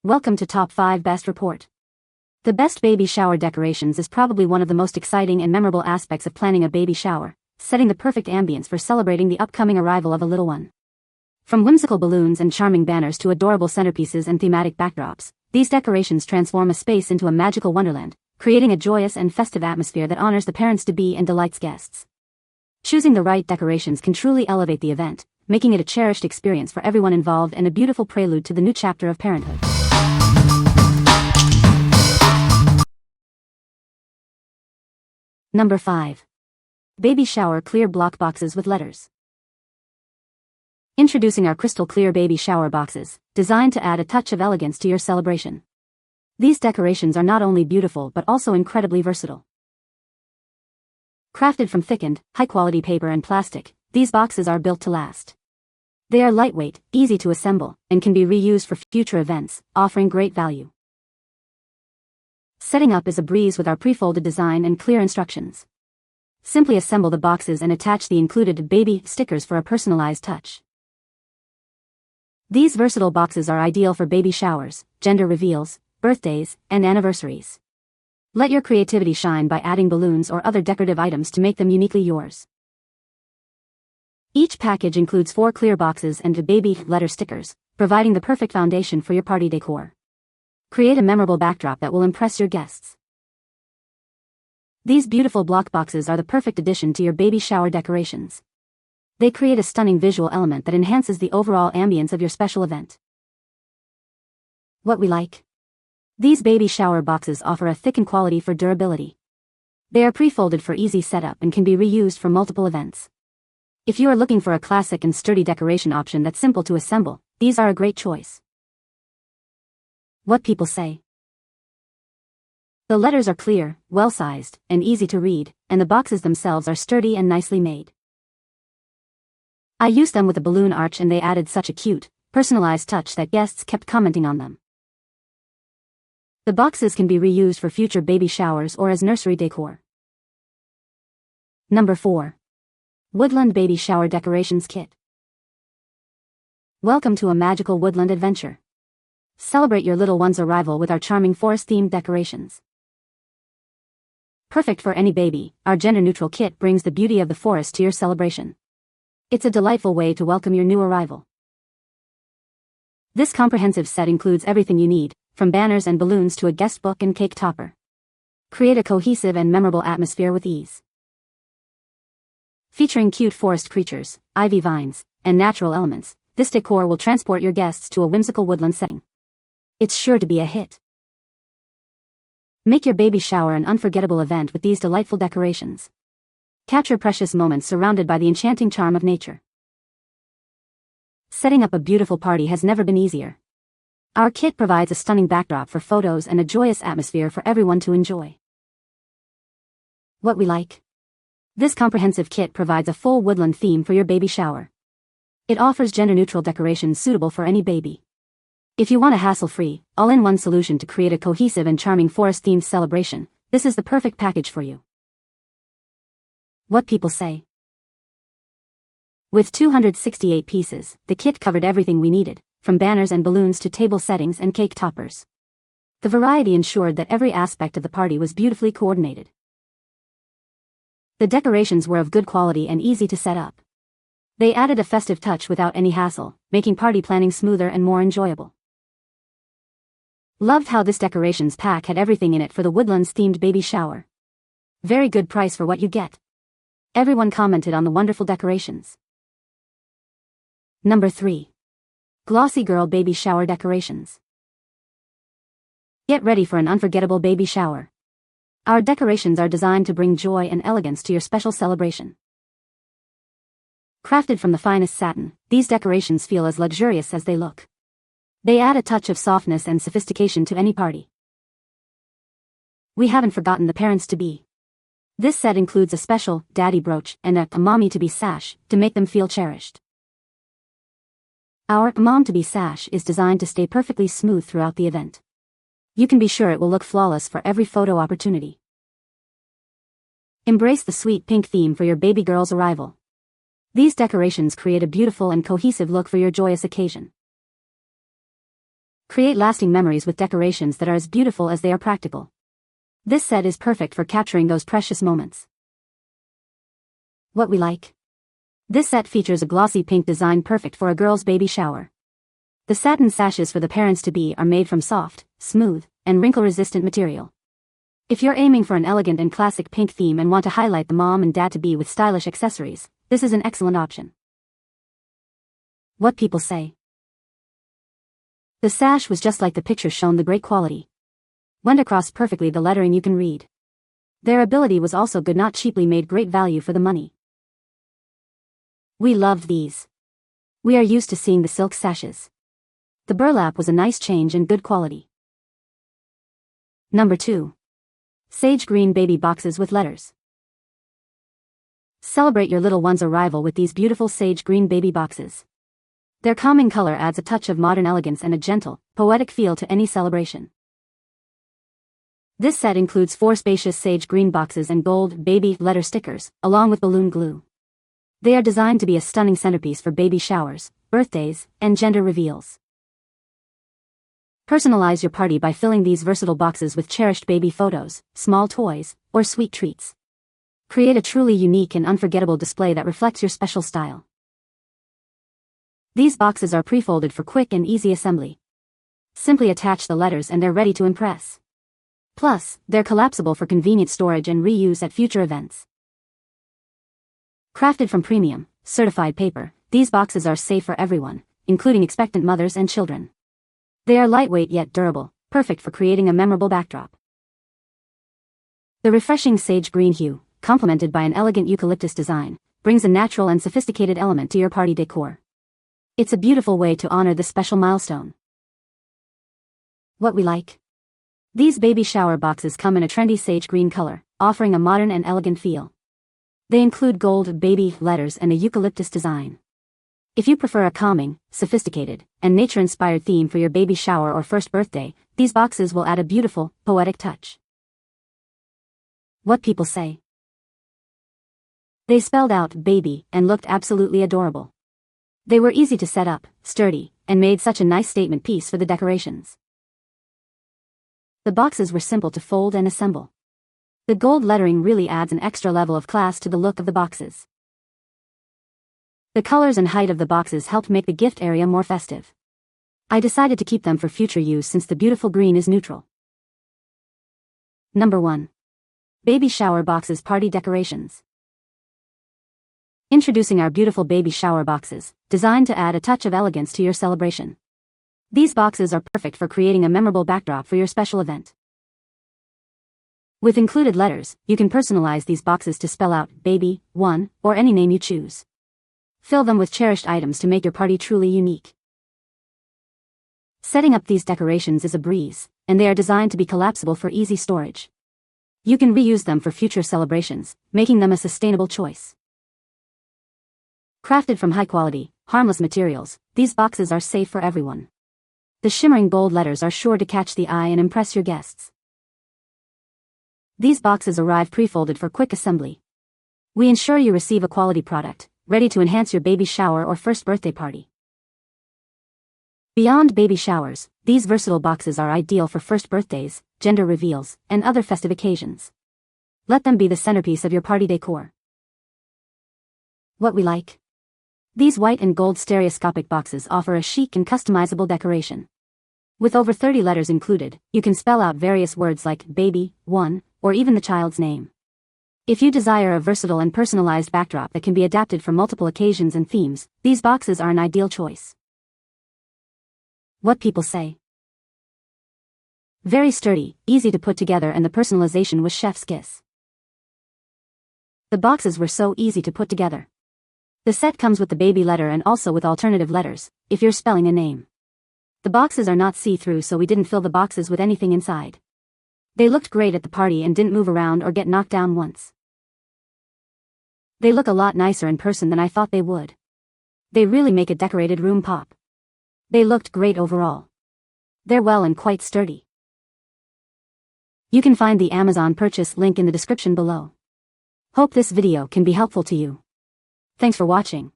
Welcome to Top 5 Best Report. The best baby shower decorations is probably one of the most exciting and memorable aspects of planning a baby shower, setting the perfect ambience for celebrating the upcoming arrival of a little one. From whimsical balloons and charming banners to adorable centerpieces and thematic backdrops, these decorations transform a space into a magical wonderland, creating a joyous and festive atmosphere that honors the parents-to-be and delights guests. Choosing the right decorations can truly elevate the event, making it a cherished experience for everyone involved and a beautiful prelude to the new chapter of parenthood. Number 5. Baby shower clear block boxes with letters. Introducing our crystal clear baby shower boxes, designed to add a touch of elegance to your celebration. These decorations are not only beautiful but also incredibly versatile. Crafted from thickened, high-quality paper and plastic, these boxes are built to last. They are lightweight, easy to assemble, and can be reused for future events, offering great value. Setting up is a breeze with our pre-folded design and clear instructions. Simply assemble the boxes and attach the included baby stickers for a personalized touch. These versatile boxes are ideal for baby showers, gender reveals, birthdays, and anniversaries. Let your creativity shine by adding balloons or other decorative items to make them uniquely yours. Each package includes 4 clear boxes and baby letter stickers, providing the perfect foundation for your party decor. Create a memorable backdrop that will impress your guests. These beautiful block boxes are the perfect addition to your baby shower decorations. They create a stunning visual element that enhances the overall ambience of your special event. What we like? These baby shower boxes offer a thickened quality for durability. They are pre-folded for easy setup and can be reused for multiple events. If you are looking for a classic and sturdy decoration option that's simple to assemble, these are a great choice. What people say. The letters are clear, well-sized, and easy to read, and the boxes themselves are sturdy and nicely made. I used them with a balloon arch and they added such a cute, personalized touch that guests kept commenting on them. The boxes can be reused for future baby showers or as nursery decor. Number 4. Woodland Baby Shower Decorations Kit. Welcome to a magical woodland adventure. Celebrate your little one's arrival with our charming forest-themed decorations. Perfect for any baby, our gender-neutral kit brings the beauty of the forest to your celebration. It's a delightful way to welcome your new arrival. This comprehensive set includes everything you need, from banners and balloons to a guest book and cake topper. Create a cohesive and memorable atmosphere with ease. Featuring cute forest creatures, ivy vines, and natural elements, this decor will transport your guests to a whimsical woodland setting. It's sure to be a hit. Make your baby shower an unforgettable event with these delightful decorations. Capture precious moments surrounded by the enchanting charm of nature. Setting up a beautiful party has never been easier. Our kit provides a stunning backdrop for photos and a joyous atmosphere for everyone to enjoy. What we like? This comprehensive kit provides a full woodland theme for your baby shower. It offers gender-neutral decorations suitable for any baby. If you want a hassle-free, all-in-one solution to create a cohesive and charming forest-themed celebration, this is the perfect package for you. What people say. With 268 pieces, the kit covered everything we needed, from banners and balloons to table settings and cake toppers. The variety ensured that every aspect of the party was beautifully coordinated. The decorations were of good quality and easy to set up. They added a festive touch without any hassle, making party planning smoother and more enjoyable. Loved how this decorations pack had everything in it for the Woodlands-themed baby shower. Very good price for what you get. Everyone commented on the wonderful decorations. Number 3. Glossy Girl Baby Shower Decorations. Get ready for an unforgettable baby shower. Our decorations are designed to bring joy and elegance to your special celebration. Crafted from the finest satin, these decorations feel as luxurious as they look. They add a touch of softness and sophistication to any party. We haven't forgotten the parents-to-be. This set includes a special daddy brooch and a mommy-to-be sash to make them feel cherished. Our mom-to-be sash is designed to stay perfectly smooth throughout the event. You can be sure it will look flawless for every photo opportunity. Embrace the sweet pink theme for your baby girl's arrival. These decorations create a beautiful and cohesive look for your joyous occasion. Create lasting memories with decorations that are as beautiful as they are practical. This set is perfect for capturing those precious moments. What we like. This set features a glossy pink design perfect for a girl's baby shower. The satin sashes for the parents-to-be are made from soft, smooth, and wrinkle-resistant material. If you're aiming for an elegant and classic pink theme and want to highlight the mom and dad-to-be with stylish accessories, this is an excellent option. What people say. The sash was just like the picture shown, the great quality. Went across perfectly the lettering you can read. Their ability was also good, not cheaply made, great value for the money. We loved these. We are used to seeing the silk sashes. The burlap was a nice change and good quality. Number 2. Sage green baby boxes with letters. Celebrate your little one's arrival with these beautiful sage green baby boxes. Their calming color adds a touch of modern elegance and a gentle, poetic feel to any celebration. This set includes 4 spacious sage green boxes and gold baby letter stickers, along with balloon glue. They are designed to be a stunning centerpiece for baby showers, birthdays, and gender reveals. Personalize your party by filling these versatile boxes with cherished baby photos, small toys, or sweet treats. Create a truly unique and unforgettable display that reflects your special style. These boxes are pre-folded for quick and easy assembly. Simply attach the letters and they're ready to impress. Plus, they're collapsible for convenient storage and reuse at future events. Crafted from premium, certified paper, these boxes are safe for everyone, including expectant mothers and children. They are lightweight yet durable, perfect for creating a memorable backdrop. The refreshing sage green hue, complemented by an elegant eucalyptus design, brings a natural and sophisticated element to your party decor. It's a beautiful way to honor this special milestone. What we like. These baby shower boxes come in a trendy sage green color, offering a modern and elegant feel. They include gold baby letters and a eucalyptus design. If you prefer a calming, sophisticated, and nature-inspired theme for your baby shower or first birthday, these boxes will add a beautiful, poetic touch. What people say. They spelled out baby and looked absolutely adorable. They were easy to set up, sturdy, and made such a nice statement piece for the decorations. The boxes were simple to fold and assemble. The gold lettering really adds an extra level of class to the look of the boxes. The colors and height of the boxes helped make the gift area more festive. I decided to keep them for future use since the beautiful green is neutral. Number 1. Baby shower boxes party decorations. Introducing our beautiful baby shower boxes, designed to add a touch of elegance to your celebration. These boxes are perfect for creating a memorable backdrop for your special event. With included letters, you can personalize these boxes to spell out baby, one, or any name you choose. Fill them with cherished items to make your party truly unique. Setting up these decorations is a breeze, and they are designed to be collapsible for easy storage. You can reuse them for future celebrations, making them a sustainable choice. Crafted from high-quality, harmless materials, these boxes are safe for everyone. The shimmering gold letters are sure to catch the eye and impress your guests. These boxes arrive pre-folded for quick assembly. We ensure you receive a quality product, ready to enhance your baby shower or first birthday party. Beyond baby showers, these versatile boxes are ideal for first birthdays, gender reveals, and other festive occasions. Let them be the centerpiece of your party decor. What we like. These white and gold stereoscopic boxes offer a chic and customizable decoration. With over 30 letters included, you can spell out various words like baby, one, or even the child's name. If you desire a versatile and personalized backdrop that can be adapted for multiple occasions and themes, these boxes are an ideal choice. What people say. Very sturdy, easy to put together, and the personalization was chef's kiss. The boxes were so easy to put together. The set comes with the baby letter and also with alternative letters, if you're spelling a name. The boxes are not see-through, so we didn't fill the boxes with anything inside. They looked great at the party and didn't move around or get knocked down once. They look a lot nicer in person than I thought they would. They really make a decorated room pop. They looked great overall. They're well and quite sturdy. You can find the Amazon purchase link in the description below. Hope this video can be helpful to you. Thanks for watching.